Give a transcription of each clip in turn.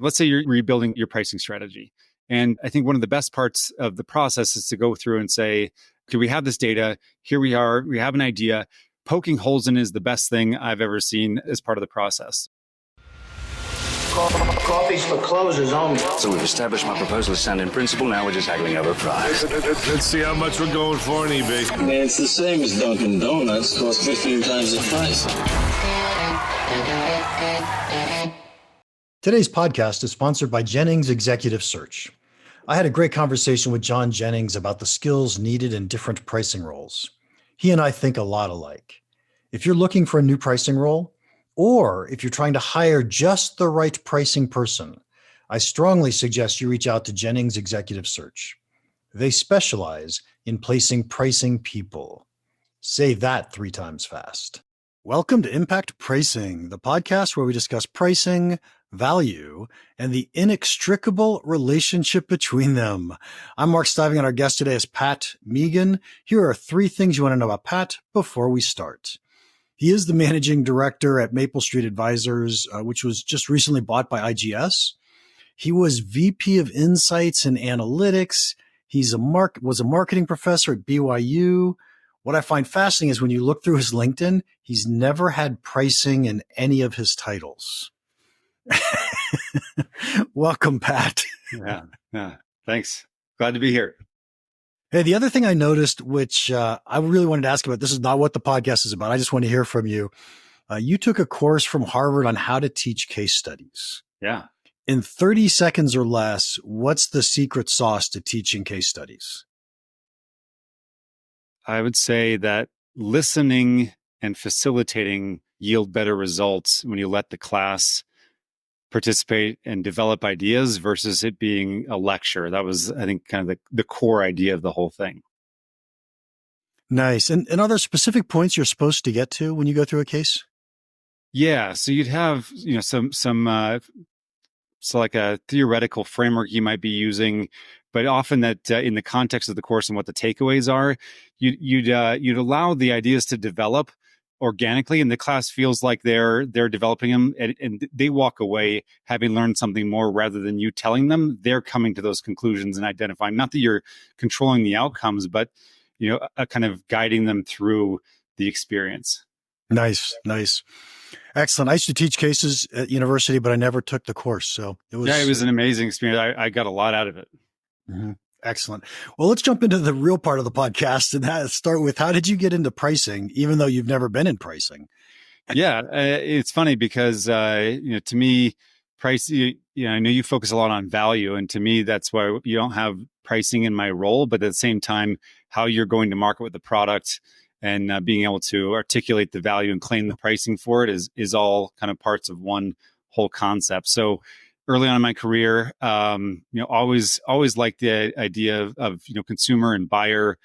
Let's say you're rebuilding your pricing strategy. And I think one of the best parts of the process is to go through and say, okay, we have this data. Here we are. We have an idea. Poking holes in is the best thing I've ever seen as part of the process. Coffee's for closers only. So we've established my proposal is sound in principle. Now we're just haggling over price. Let's see how much we're going for on eBay. Man, it's the same as Dunkin' Donuts. Costs 15 times the price. Today's podcast is sponsored by Jennings Executive Search. I had a great conversation with John Jennings about the skills needed in different pricing roles. He and I think a lot alike. If you're looking for a new pricing role, or if you're trying to hire just the right pricing person, I strongly suggest you reach out to Jennings Executive Search. They specialize in placing pricing people. Say that 3 times fast. Welcome to Impact Pricing, the podcast where we discuss pricing, value, and the inextricable relationship between them. I'm Mark Stiving, and our guest today is Pat Meegan. Here are 3 things you want to know about Pat before we start. He is the managing director at Maple Street Advisors, which was just recently bought by IGS. He was VP of Insights and Analytics. He's was a marketing professor at BYU. What I find fascinating is when you look through his LinkedIn, he's never had pricing in any of his titles. Welcome, Pat. Yeah. Thanks. Glad to be here. Hey, the other thing I noticed, which I really wanted to ask about, this is not what the podcast is about. I just want to hear from you. You took a course from Harvard on how to teach case studies. Yeah. In 30 seconds or less, what's the secret sauce to teaching case studies? I would say that listening and facilitating yield better results when you let the class participate and develop ideas versus it being a lecture. That was, I think, kind of the core idea of the whole thing. Nice. And are there specific points you're supposed to get to when you go through a case? Yeah. So you'd have, so like a theoretical framework you might be using, but often that in the context of the course and what the takeaways are, you'd allow the ideas to develop organically, and the class feels like they're developing them, and they walk away having learned something more rather than you telling them. They're coming to those conclusions and identifying, not that you're controlling the outcomes, but kind of guiding them through the experience. Nice. Excellent. I used to teach cases at university, but I never took the course. So it was an amazing experience. I got a lot out of it. Mm-hmm. Excellent. Well, let's jump into the real part of the podcast and start with, how did you get into pricing, even though you've never been in pricing? Yeah, it's funny because, to me, price, I know you focus a lot on value. And to me, that's why you don't have pricing in my role. But at the same time, how you're going to market with the product and being able to articulate the value and claim the pricing for it is all kind of parts of one whole concept. So early on in my career, always liked the idea of consumer and buyer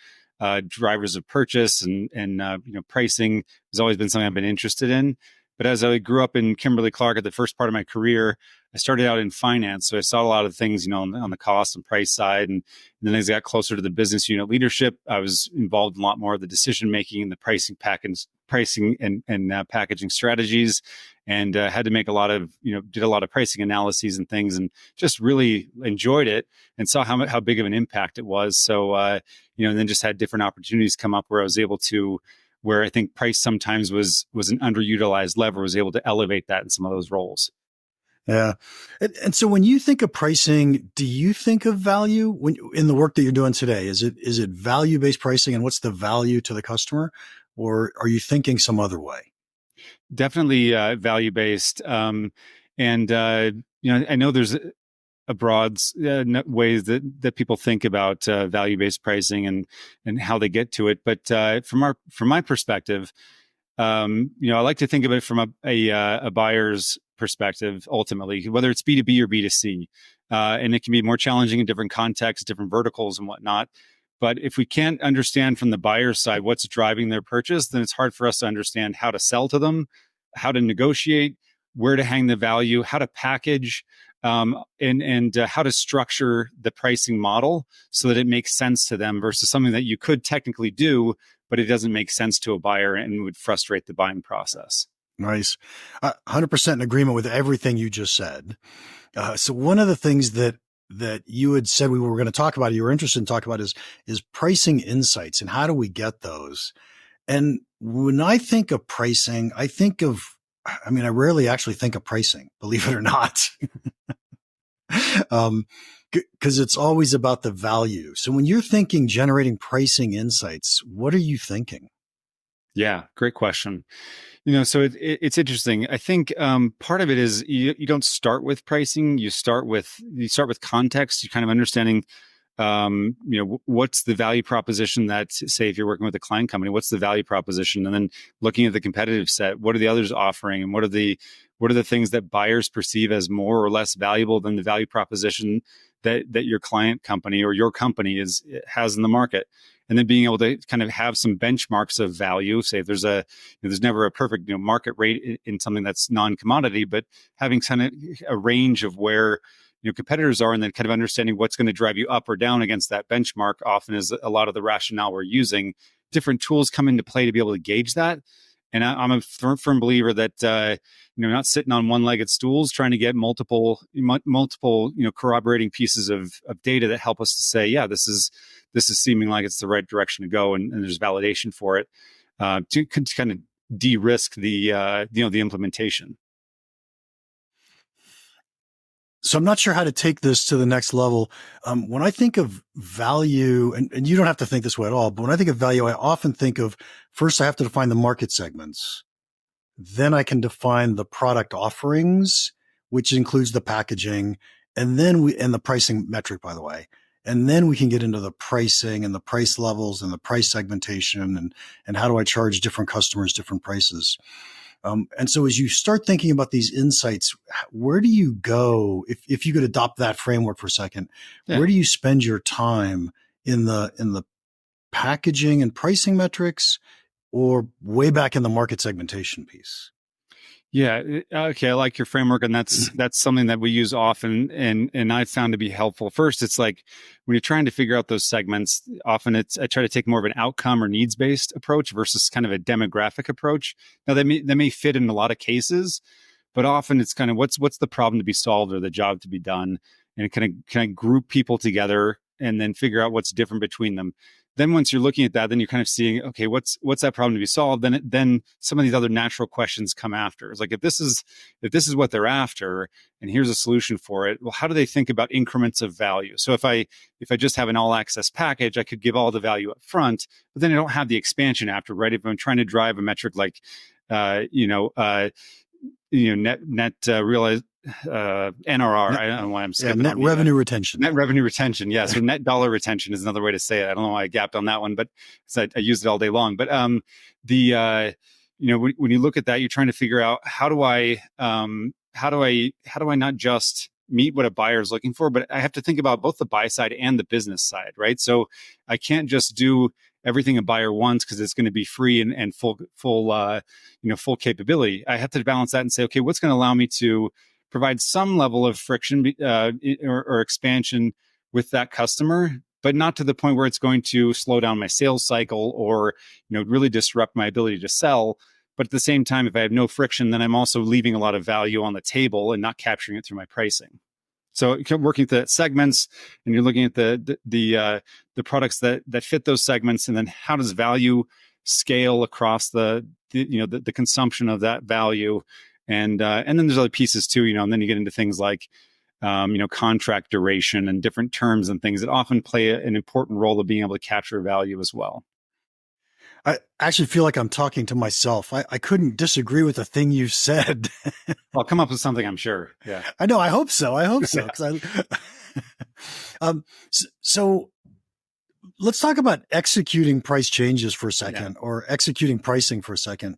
drivers of purchase, and pricing has always been something I've been interested in. But as I grew up in Kimberly-Clark at the first part of my career, I started out in finance. So I saw a lot of things, on the cost and price side. And then as I got closer to the business unit leadership, I was involved in a lot more of the decision-making and the pricing and packaging strategies, and had to make did a lot of pricing analyses and things, and just really enjoyed it and saw how big of an impact it was. So, and then just had different opportunities come up where I was able to, where I think price sometimes was an underutilized lever, was able to elevate that in some of those roles. Yeah. And so when you think of pricing, do you think of value in the work that you're doing today? Is it value-based pricing, and what's the value to the customer? Or are you thinking some other way? Definitely value-based. I know there's a broad ways that people think about value-based pricing and how they get to it. But from my perspective, I like to think of it from a buyer's perspective, ultimately, whether it's B2B or B2C. And it can be more challenging in different contexts, different verticals and whatnot. But if we can't understand from the buyer's side what's driving their purchase, then it's hard for us to understand how to sell to them, how to negotiate, where to hang the value, how to package, and how to structure the pricing model so that it makes sense to them versus something that you could technically do, but it doesn't make sense to a buyer and would frustrate the buying process. Nice. 100% in agreement with everything you just said. So one of the things that you had said we were going to talk about, you were interested in talking about is pricing insights and how do we get those? And when I think of pricing, I rarely actually think of pricing, believe it or not. Cause it's always about the value. So when you're thinking generating pricing insights, what are you thinking? Yeah, great question. So it's interesting. I think part of it is you don't start with pricing. You start with context. You kind of understanding, what's the value proposition that, say, if you're working with a client company, what's the value proposition, and then looking at the competitive set. What are the others offering, and what are the things that buyers perceive as more or less valuable than the value proposition that your client company or your company has in the market. And then being able to kind of have some benchmarks of value. Say if there's there's never a perfect market rate in something that's non-commodity, but having kind of a range of where competitors are, and then kind of understanding what's going to drive you up or down against that benchmark often is a lot of the rationale we're using. Different tools come into play to be able to gauge that. And I'm a firm believer that not sitting on one-legged stools, trying to get multiple corroborating pieces of data that help us to say, yeah, this is seeming like it's the right direction to go, and there's validation for it to kind of de-risk the implementation. So I'm not sure how to take this to the next level. When I think of value, and you don't have to think this way at all, but when I think of value, I often think of first I have to define the market segments. Then I can define the product offerings, which includes the packaging, and the pricing metric, by the way. And then we can get into the pricing and the price levels and the price segmentation and how do I charge different customers different prices. And so as you start thinking about these insights, where do you go if you could adopt that framework for a second? Yeah. Where do you spend your time in the packaging and pricing metrics, or way back in the market segmentation piece? Yeah. Okay. I like your framework, and that's something that we use often, and I found to be helpful. First, it's like when you're trying to figure out those segments, often I try to take more of an outcome or needs based approach versus kind of a demographic approach. Now that may fit in a lot of cases, but often it's kind of what's the problem to be solved or the job to be done, and kind of group people together and then figure out what's different between them. Then once you're looking at that, then you're kind of seeing, okay, what's that problem to be solved? Then some of these other natural questions come after. It's like, if this is what they're after, and here's a solution for it, well, how do they think about increments of value? So if I just have an all access package, I could give all the value up front, but then I don't have the expansion after, right? If I'm trying to drive a metric like, net realized NRR. I don't know why I'm skipping. Net revenue retention. Net revenue retention. Yeah. So net dollar retention is another way to say it. I don't know why I gapped on that one, but I used it all day long. But when you look at that, you're trying to figure out how do I not just meet what a buyer is looking for, but I have to think about both the buy side and the business side, right? So I can't just do everything a buyer wants because it's going to be free and full capability. I have to balance that and say, okay, what's going to allow me to provide some level of friction or expansion with that customer, but not to the point where it's going to slow down my sales cycle or really disrupt my ability to sell. But at the same time, if I have no friction, then I'm also leaving a lot of value on the table and not capturing it through my pricing. So working the segments, and you're looking at the products that fit those segments, and then how does value scale across the consumption of that value, and then there's other pieces too, and then you get into things like contract duration and different terms and things that often play an important role of being able to capture value as well. I actually feel like I'm talking to myself. I couldn't disagree with the thing you said. I'll come up with something, I'm sure. Yeah, I know. I hope so. So let's talk about executing price changes for a second, or executing pricing for a second.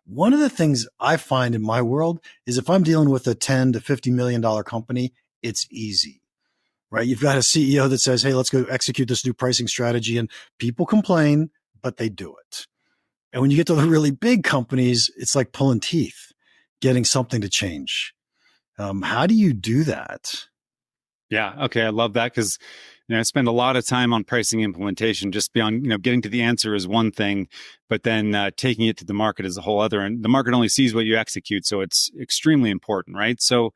One of the things I find in my world is if I'm dealing with a $10 to $50 million company, it's easy, right? You've got a CEO that says, hey, let's go execute this new pricing strategy, and people complain, but they do it. And when you get to the really big companies, it's like pulling teeth, getting something to change. How do you do that? Yeah. Okay. I love that because I spend a lot of time on pricing implementation. Just beyond getting to the answer is one thing, but then taking it to the market is a whole other. And the market only sees what you execute, so it's extremely important, right? So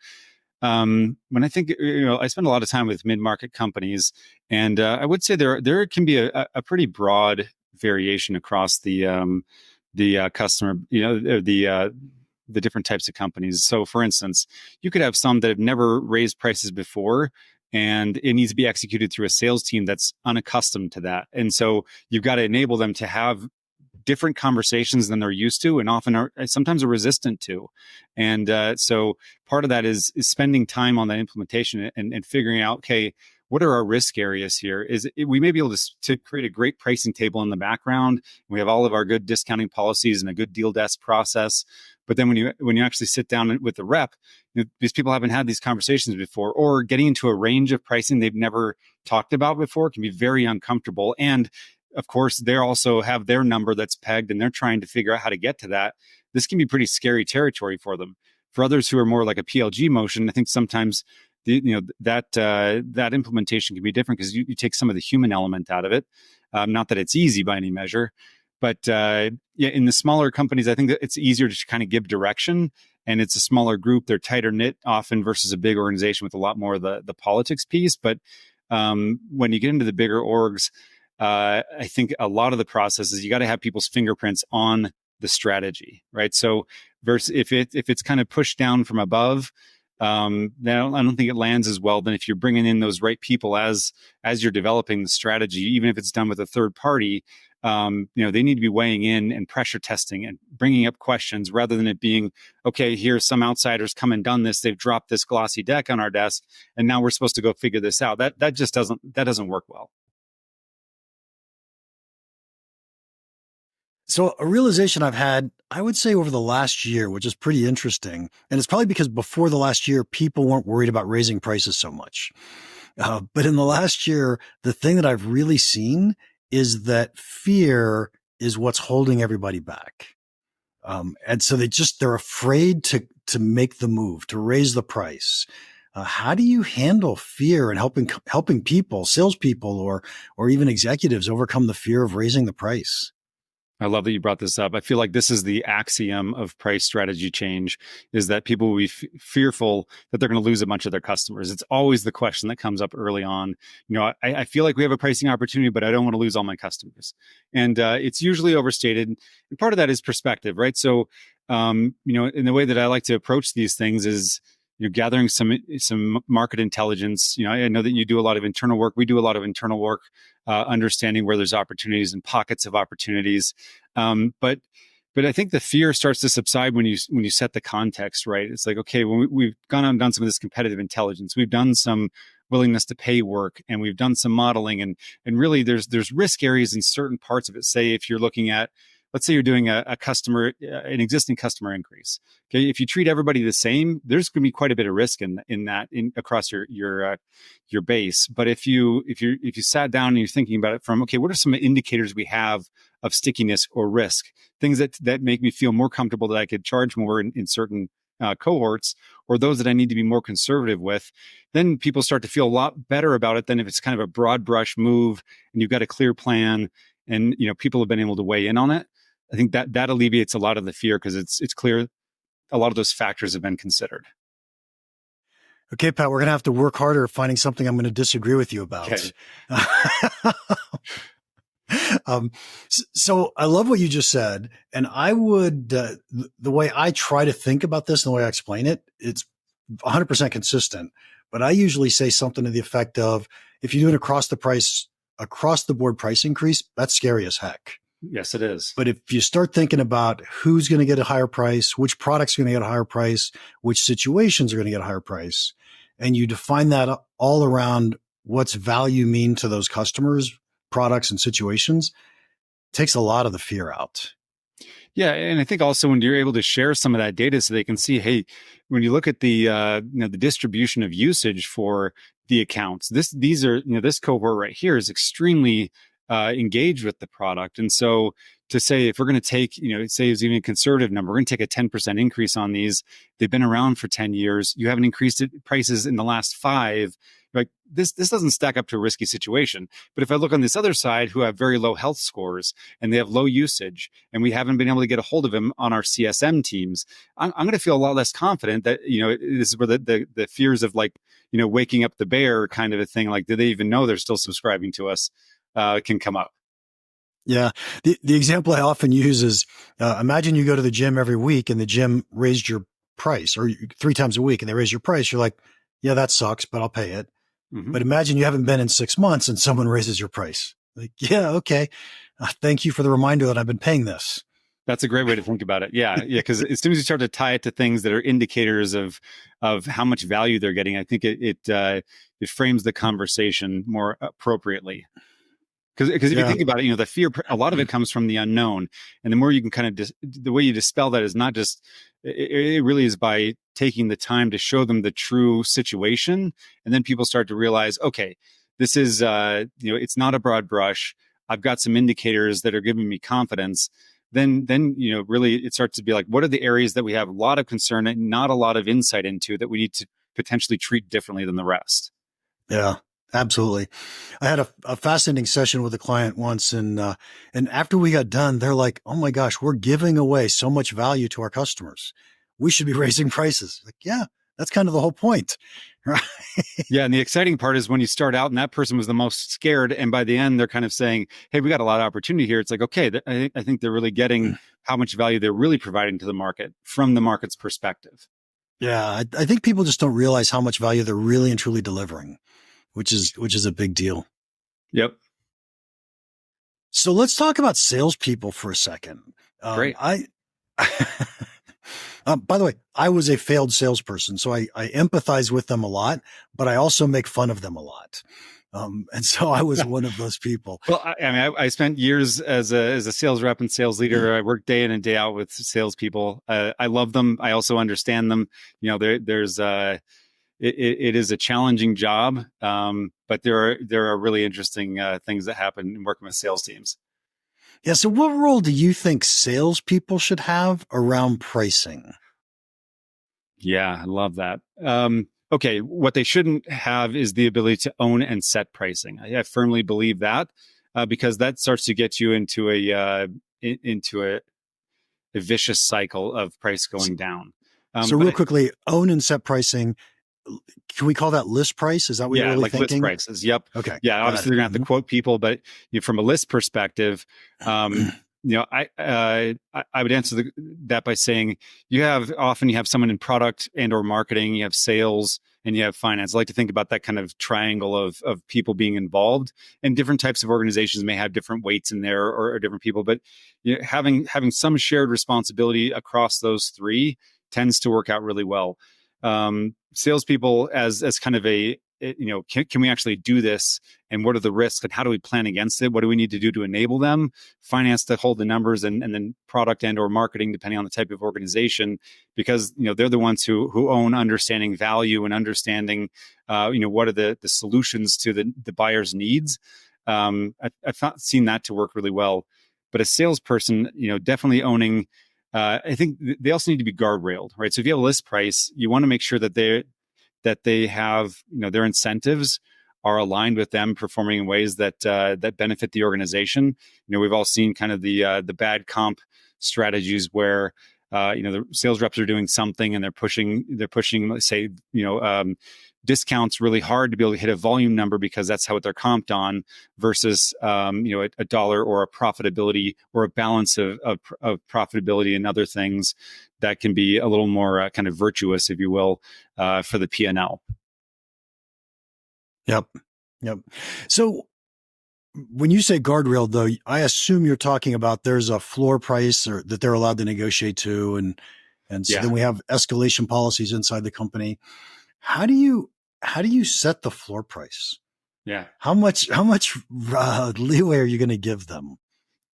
when I think I spend a lot of time with mid-market companies, and I would say there can be a pretty broad variation across the customer, the different types of companies. So, for instance, you could have some that have never raised prices before, and it needs to be executed through a sales team that's unaccustomed to that. And so you've got to enable them to have different conversations than they're used to, and often sometimes are resistant to. And so part of that is spending time on that implementation and figuring out, okay, what are our risk areas here? We may be able to create a great pricing table in the background. We have all of our good discounting policies and a good deal desk process. But then when you actually sit down with the rep, these people haven't had these conversations before, or getting into a range of pricing they've never talked about before can be very uncomfortable. And of course, they also have their number that's pegged, and they're trying to figure out how to get to that. This can be pretty scary territory for them. For others who are more like a PLG motion, I think sometimes that implementation can be different because you take some of the human element out of it. Not that it's easy by any measure, but in the smaller companies, I think that it's easier to kind of give direction, and it's a smaller group. They're tighter knit often versus a big organization with a lot more of the politics piece. But when you get into the bigger orgs, I think a lot of the processes, you got to have people's fingerprints on the strategy, right? So versus if it's kind of pushed down from above, then I don't think it lands as well than if you're bringing in those right people as you're developing the strategy, even if it's done with a third party. They need to be weighing in and pressure testing and bringing up questions rather than it being, okay, here some outsiders come and done this. They've dropped this glossy deck on our desk, and now we're supposed to go figure this out. That just doesn't work well. So a realization I've had, I would say over the last year, which is pretty interesting, and it's probably because before the last year, people weren't worried about raising prices so much. But in the last year, the thing that I've really seen is that fear is what's holding everybody back. And so they're afraid to make the move, to raise the price. How do you handle fear and helping people, salespeople, or even executives overcome the fear of raising the price? I love that you brought this up. I feel like this is the axiom of price strategy change, is that people will be fearful that they're going to lose a bunch of their customers. It's always the question that comes up early on. I feel like we have a pricing opportunity, but I don't want to lose all my customers. And it's usually overstated. And part of that is perspective, right? So, in the way that I like to approach these things is, gathering some market intelligence. I know that you do a lot of internal work. We do a lot of internal work, understanding where there's opportunities and pockets of opportunities. But I think the fear starts to subside when you set the context right. It's like, okay, when we've gone and done some of this competitive intelligence, we've done some willingness to pay work, and we've done some modeling, and really there's risk areas in certain parts of it. Say if you're looking at, let's say you're doing an existing customer increase. Okay, if you treat everybody the same, there's going to be quite a bit of risk in that across your base. But if you sat down and you're thinking about it from, okay, what are some indicators we have of stickiness or risk, things that make me feel more comfortable that I could charge more in certain cohorts, or those that I need to be more conservative with, then people start to feel a lot better about it than if it's kind of a broad brush move and you've got a clear plan and people have been able to weigh in on it. I think that alleviates a lot of the fear because it's clear a lot of those factors have been considered. Okay, Pat, we're going to have to work harder finding something I'm going to disagree with you about. Okay. So I love what you just said. And I would, the way I try to think about this and the way I explain it, it's 100% consistent. But I usually say something to the effect of, if you do an across the board price increase, that's scary as heck. Yes, it is. But if you start thinking about who's going to get a higher price, which products are going to get a higher price, which situations are going to get a higher price, and you define that all around what's value mean to those customers, products, and situations, it takes a lot of the fear out. Yeah, and I think also when you're able to share some of that data so they can see, hey, when you look at the the distribution of usage for the accounts, this cohort right here is extremely engaged with the product. And so to say, if we're going to take, say it's even a conservative number, we're going to take a 10% increase on these. They've been around for 10 years. You haven't increased prices in the last 5. Like this doesn't stack up to a risky situation. But if I look on this other side, who have very low health scores and they have low usage, and we haven't been able to get a hold of them on our CSM teams, I'm going to feel a lot less confident that, this is where the fears of like, waking up the bear kind of a thing, like, do they even know they're still subscribing to us, can come up. Yeah. The example I often use is, imagine you go to the gym every week and the gym raised your price, or 3 times a week and they raise your price. You're like, yeah, that sucks, but I'll pay it. Mm-hmm. But imagine you haven't been in 6 months and someone raises your price. Like, yeah, okay. Thank you for the reminder that I've been paying this. That's a great way to think about it. Yeah. Because as soon as you start to tie it to things that are indicators of how much value they're getting, I think it frames the conversation more appropriately. Because if you think about it, the fear, a lot of it comes from the unknown. And the more you can kind of, the way you dispel that is not just, it really is by taking the time to show them the true situation. And then people start to realize, okay, this is, it's not a broad brush. I've got some indicators that are giving me confidence. Then, really it starts to be like, what are the areas that we have a lot of concern and not a lot of insight into that we need to potentially treat differently than the rest? Yeah. Absolutely. I had a fascinating session with a client once, and after we got done, they're like, "Oh my gosh, we're giving away so much value to our customers. We should be raising prices." Like, yeah, that's kind of the whole point, right? Yeah, and the exciting part is when you start out and that person was the most scared, and by the end they're kind of saying, "Hey, we got a lot of opportunity here." It's like, okay, I think they're really getting how much value they're really providing to the market from the market's perspective. Yeah, I think people just don't realize how much value they're really and truly delivering, which is a big deal. Yep. So let's talk about salespeople for a second. Great. By the way, I was a failed salesperson, so I empathize with them a lot, but I also make fun of them a lot. And so I was one of those people. Well, I spent years as a sales rep and sales leader. I worked day in and day out with salespeople. I love them. I also understand them. There's it is a challenging job, but there are really interesting things that happen in working with sales teams. Yeah. So what role do you think salespeople should have around pricing? Yeah, I love that. Okay, what they shouldn't have is the ability to own and set pricing. I firmly believe that because that starts to get you into a vicious cycle of price going down. So real quickly, own and set pricing. Can we call that list price? Is that what you're really thinking? Yeah, like list prices. Yep. Okay. Yeah, obviously they're going to have to quote people, but from a list perspective, I would answer that by saying you have someone in product and or marketing, you have sales, and you have finance. I like to think about that kind of triangle of people being involved, and different types of organizations may have different weights in there or different people, but having some shared responsibility across those 3 tends to work out really well. Salespeople as kind of can we actually do this, and what are the risks, and how do we plan against it? What do we need to do to enable them? Finance to hold the numbers, and then product and or marketing, depending on the type of organization, because they're the ones who own understanding value and understanding what are the solutions to the buyer's needs. I've seen that to work really well. But a salesperson, definitely owning. I think they also need to be guardrailed, right? So if you have a list price, you want to make sure that they have, their incentives are aligned with them performing in ways that benefit the organization. We've all seen kind of the bad comp strategies where the sales reps are doing something and they're pushing, let's say, discounts really hard to be able to hit a volume number because that's how they're comped on, versus a dollar or a profitability or a balance of profitability and other things that can be a little more kind of virtuous, if you will, for the P&L. Yep. So when you say guardrail, though, I assume you're talking about there's a floor price or that they're allowed to negotiate to, and so then we have escalation policies inside the company. How do you set the floor price? Yeah. How much leeway are you going to give them?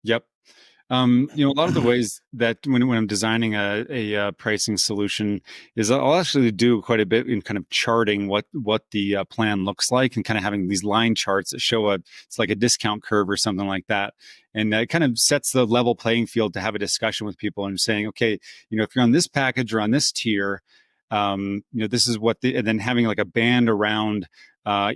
Yep. A lot of the ways that when I'm designing a pricing solution is I'll actually do quite a bit in kind of charting what the plan looks like and kind of having these line charts that show it's like a discount curve or something like that. And it kind of sets the level playing field to have a discussion with people and saying, okay, if you're on this package or on this tier, this is and then having like a band around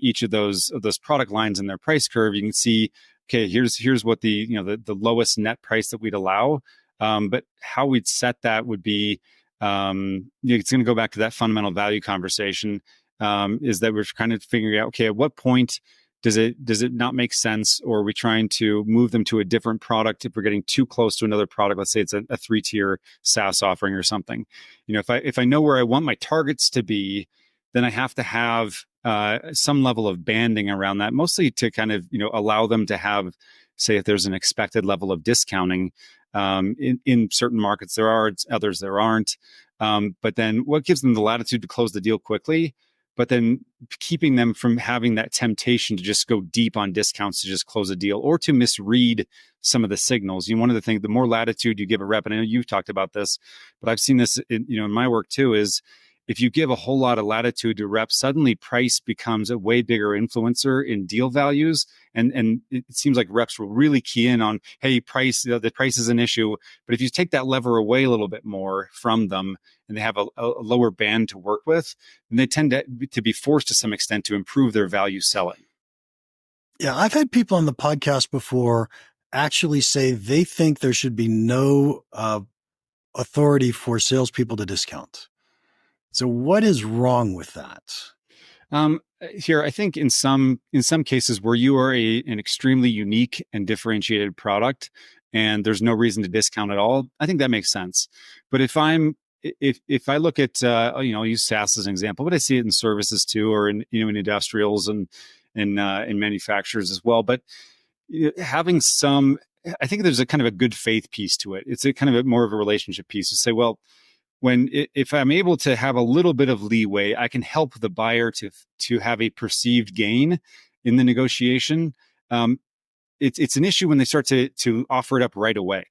each of those product lines in their price curve, you can see, okay, here's what the lowest net price that we'd allow. But how we'd set that would be, it's going to go back to that fundamental value conversation, is that we're kind of figuring out, okay, at what point does it not make sense, or are we trying to move them to a different product if we're getting too close to another product? Let's say it's a 3-tier SaaS offering or something. If I know where I want my targets to be, then I have to have some level of banding around that, mostly to kind of allow them to have, say, if there's an expected level of discounting. In certain markets there are, others there aren't. But then what gives them the latitude to close the deal quickly, but then keeping them from having that temptation to just go deep on discounts to just close a deal, or to misread some of the signals. One of the things, the more latitude you give a rep, and I know you've talked about this, but I've seen this in my work too, is if you give a whole lot of latitude to reps, suddenly price becomes a way bigger influencer in deal values. And it seems like reps will really key in on, hey, price, the price is an issue. But if you take that lever away a little bit more from them and they have a lower band to work with, then they tend to be forced to some extent to improve their value selling. Yeah, I've had people on the podcast before actually say they think there should be no authority for salespeople to discount. So what is wrong with that? Here, I think in some cases where you are an extremely unique and differentiated product and there's no reason to discount at all, I think that makes sense. But if I look at, I'll use SaaS as an example, but I see it in services too, or in industrials and in manufacturers as well. But having some, I think there's a kind of a good faith piece to it. It's a kind of more of a relationship piece to say, well, if I'm able to have a little bit of leeway, I can help the buyer to have a perceived gain in the negotiation. It's an issue when they start to offer it up right away.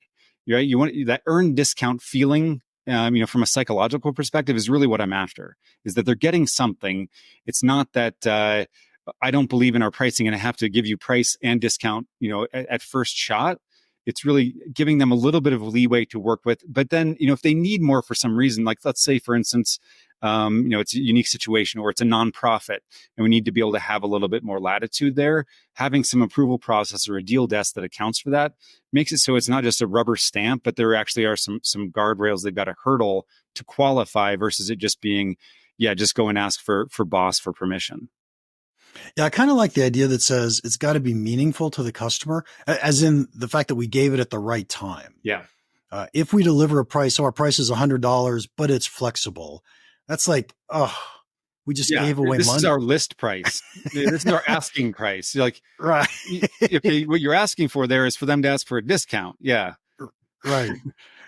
Right? You want that earned discount feeling. From a psychological perspective, is really what I'm after. Is that they're getting something. It's not that I don't believe in our pricing and I have to give you price and discount. At first shot. It's really giving them a little bit of leeway to work with. But then, if they need more for some reason, like let's say, for instance, it's a unique situation or it's a nonprofit and we need to be able to have a little bit more latitude there, having some approval process or a deal desk that accounts for that makes it so it's not just a rubber stamp, but there actually are some guardrails they've got to hurdle to qualify versus it just being, just go and ask for boss for permission. Yeah, I kind of like the idea that says it's got to be meaningful to the customer, as in the fact that we gave it at the right time. Yeah. If we deliver a price, our price is $100, but it's flexible. That's like, we just gave away money. This is our list price. This is our asking price. Like, right. What you're asking for there is for them to ask for a discount. Yeah. Right.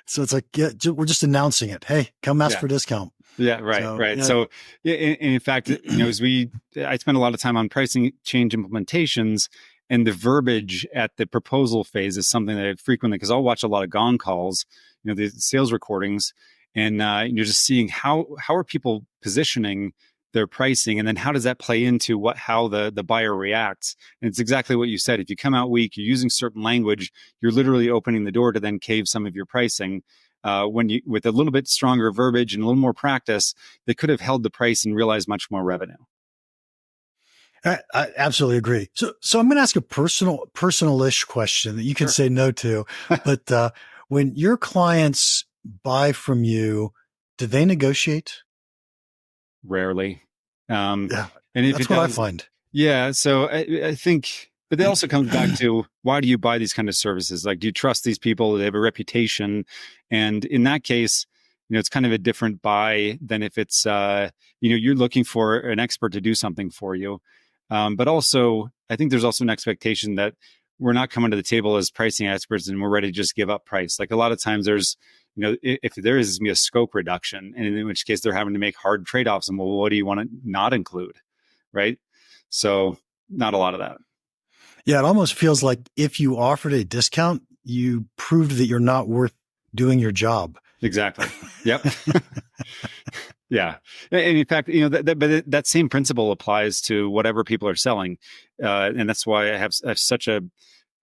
So it's like, we're just announcing it. Hey, come ask for a discount. Yeah, right, right. Yeah. So, in fact, I spend a lot of time on pricing change implementations, and the verbiage at the proposal phase is something that I frequently, because I'll watch a lot of gong calls, the sales recordings, and you're just seeing how are people positioning their pricing, and then how does that play into how the buyer reacts. And it's exactly what you said. If you come out weak, you're using certain language, you're literally opening the door to then cave some of your pricing. With a little bit stronger verbiage and a little more practice, they could have held the price and realized much more revenue. I absolutely agree. So I'm going to ask a personal-ish question that you can say no to, but when your clients buy from you, do they negotiate? Rarely. And that's what I find. Yeah. So I think, but that also comes back to, why do you buy these kind of services? Like, do you trust these people? They have a reputation. And in that case, it's kind of a different buy than if it's, you're looking for an expert to do something for you. But also, I think there's also an expectation that we're not coming to the table as pricing experts and we're ready to just give up price. Like, a lot of times there's, if there is a scope reduction, and in which case they're having to make hard trade-offs, and, well, what do you want to not include? Right. So not a lot of that. Yeah, it almost feels like if you offered a discount, you proved that you're not worth doing your job. Exactly. Yep. Yeah. And in fact, that same principle applies to whatever people are selling. And that's why I have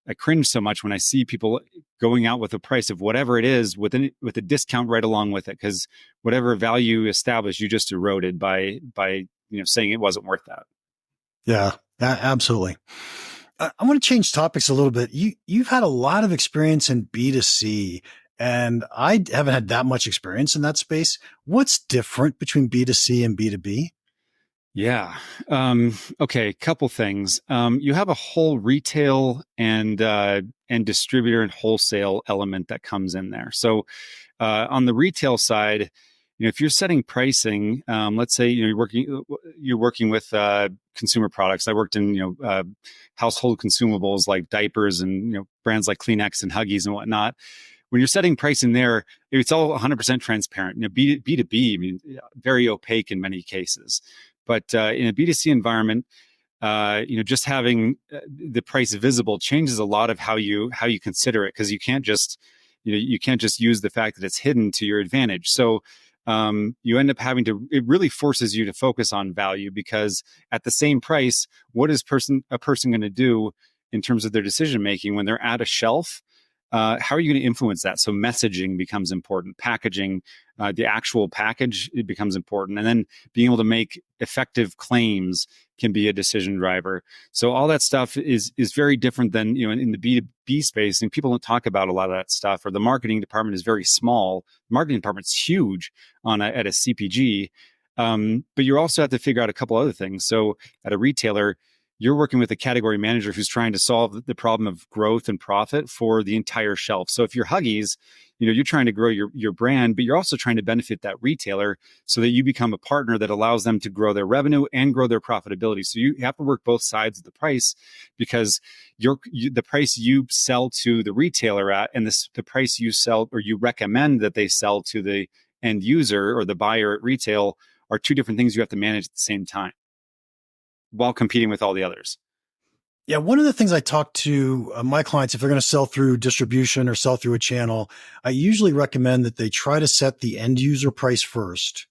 I cringe so much when I see people going out with a price of whatever it is with a discount right along with it. Cause whatever value established, you just eroded by, saying it wasn't worth that. Yeah, absolutely. I want to change topics a little bit. You've had a lot of experience in B2C, and I haven't had that much experience in that space. What's different between B2C and B2B? Yeah. Okay. Couple things. You have a whole retail and distributor and wholesale element that comes in there. So, on the retail side, if you're setting pricing, let's say, you're working with, consumer products. I worked in, household consumables like diapers and, brands like Kleenex and Huggies and whatnot. When you're setting pricing there, it's all 100% transparent. B2B, I mean, very opaque in many cases. But in a B2C environment, just having the price visible changes a lot of how you consider it, because you can't just use the fact that it's hidden to your advantage. So you end up it really forces you to focus on value, because at the same price, what is a person going to do in terms of their decision making when they're at a shelf? How are you going to influence that? So messaging becomes important, packaging, the actual package, it becomes important. And then being able to make effective claims can be a decision driver. So all that stuff is very different than, in the B2B space. And people don't talk about a lot of that stuff, or the marketing department is very small. The marketing department's huge at a CPG. But you also have to figure out a couple other things. So at a retailer, you're working with a category manager who's trying to solve the problem of growth and profit for the entire shelf. So if you're Huggies, you're trying to grow your brand, but you're also trying to benefit that retailer so that you become a partner that allows them to grow their revenue and grow their profitability. So you have to work both sides of the price, because the price you sell to the retailer at and the price you sell or you recommend that they sell to the end user or the buyer at retail are two different things you have to manage at the same time, while competing with all the others. Yeah. One of the things I talk to my clients, if they're going to sell through distribution or sell through a channel, I usually recommend that they try to set the end user price first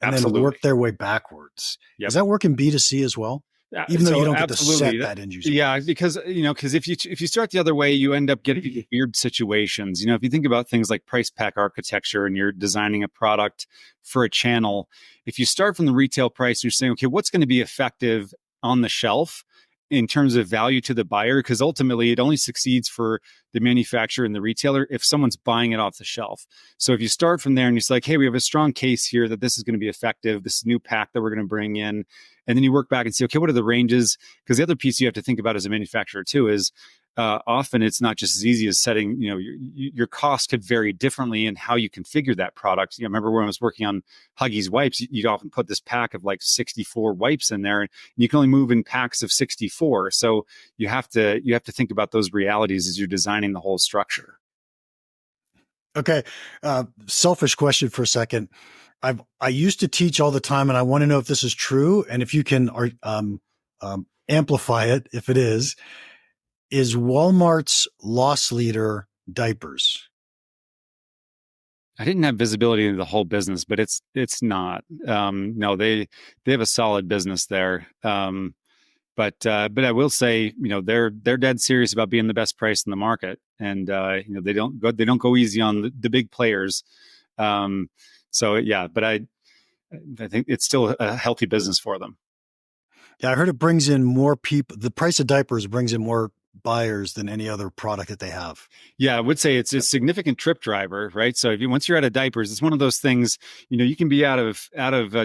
and Absolutely. then work their way backwards. Yep. Does that work in B2C as well? Even though you don't get to set that end user. Yeah, because if you start the other way, you end up getting weird situations. If you think about things like price pack architecture and you're designing a product for a channel, if you start from the retail price, you're saying, okay, what's going to be effective on the shelf in terms of value to the buyer? Because ultimately it only succeeds for the manufacturer and the retailer if someone's buying it off the shelf. So if you start from there and you're like, hey, we have a strong case here that this is going to be effective, this new pack that we're going to bring in, and then you work back and say, okay, what are the ranges? Because the other piece you have to think about as a manufacturer too is often it's not just as easy as setting, your cost could vary differently in how you configure that product. I remember when I was working on Huggies wipes, you'd often put this pack of like 64 wipes in there, and you can only move in packs of 64. So you have to think about those realities as you're designing the whole structure. Okay. Selfish question for a second. I used to teach all the time, and I want to know if this is true, and if you can amplify it, if it is Walmart's loss leader diapers? I didn't have visibility into the whole business, but it's not. No, they have a solid business there. But I will say, they're dead serious about being the best price in the market, and they don't go easy on the big players. So yeah, but I think it's still a healthy business for them. Yeah, I heard it brings in more people. The price of diapers brings in more buyers than any other product that they have. Yeah, I would say it's a significant trip driver, right? So once you're out of diapers, it's one of those things. You can be out of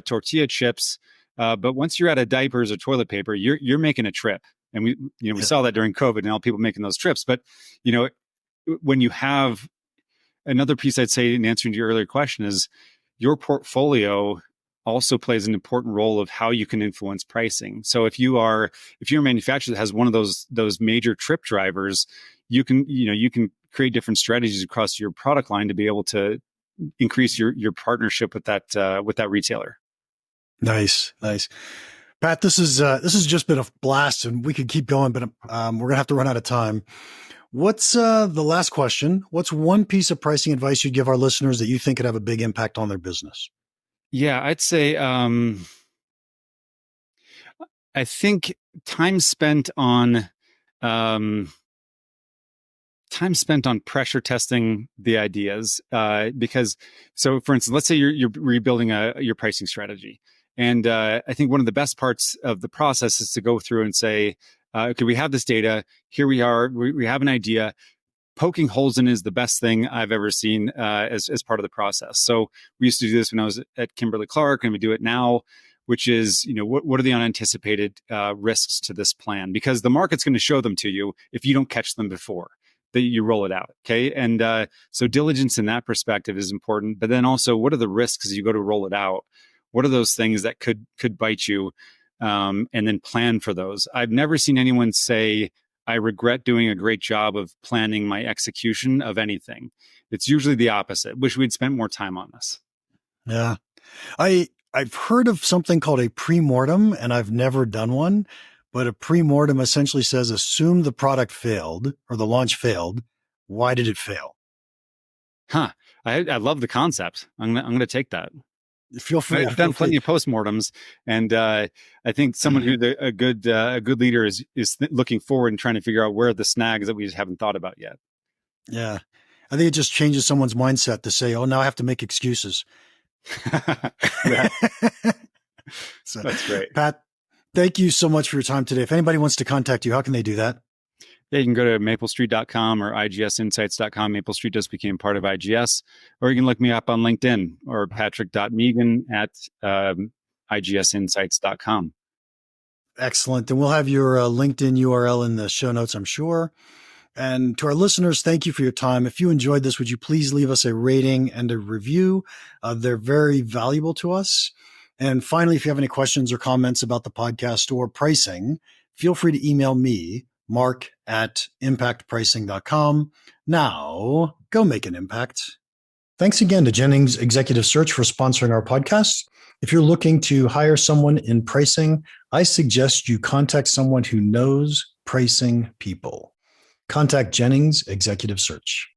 tortilla chips, but once you're out of diapers or toilet paper, you're making a trip. And we saw that during COVID and all people making those trips. But when you have another piece, I'd say in answering to your earlier question is your portfolio also plays an important role of how you can influence pricing. So if you're a manufacturer that has one of those major trip drivers, you can create different strategies across your product line to be able to increase your partnership with that retailer. Nice. Pat, this has just been a blast, and we could keep going, but we're gonna have to run out of time. What's the last question? What's one piece of pricing advice you'd give our listeners that you think could have a big impact on their business? Yeah, I'd say I think time spent on pressure testing the ideas, because so for instance, let's say you're rebuilding your pricing strategy, and I think one of the best parts of the process is to go through and say, okay, we have this data, here we are, we have an idea. Poking holes in is the best thing I've ever seen as part of the process. So we used to do this when I was at Kimberly-Clark, and we do it now, which is, what are the unanticipated risks to this plan? Because the market's going to show them to you if you don't catch them before that you roll it out. Okay. And so diligence in that perspective is important. But then also, what are the risks as you go to roll it out? What are those things that could bite you? And then plan for those. I've never seen anyone say, I regret doing a great job of planning my execution of anything. It's usually the opposite. Wish we'd spent more time on this. Yeah. I've heard of something called a pre-mortem, and I've never done one, but a pre-mortem essentially says, assume the product failed or the launch failed. Why did it fail? Huh. I love the concept. I'm gonna take that. Feel free. I've done plenty of postmortems, and I think someone who's a good leader is looking forward and trying to figure out where are the snags that we just haven't thought about yet. Yeah, I think it just changes someone's mindset to say, "Oh, now I have to make excuses." So, that's great, Pat. Thank you so much for your time today. If anybody wants to contact you, how can they do that? Yeah, you can go to maplestreet.com or igsinsights.com. Maple Street just became part of IGS. Or you can look me up on LinkedIn or patrick.meegan at igsinsights.com. Excellent. And we'll have your LinkedIn URL in the show notes, I'm sure. And to our listeners, thank you for your time. If you enjoyed this, would you please leave us a rating and a review? They're very valuable to us. And finally, if you have any questions or comments about the podcast or pricing, feel free to email me, mark@impactpricing.com. Now, go make an impact. Thanks again to Jennings Executive Search for sponsoring our podcast. If you're looking to hire someone in pricing, I suggest you contact someone who knows pricing people. Contact Jennings Executive Search.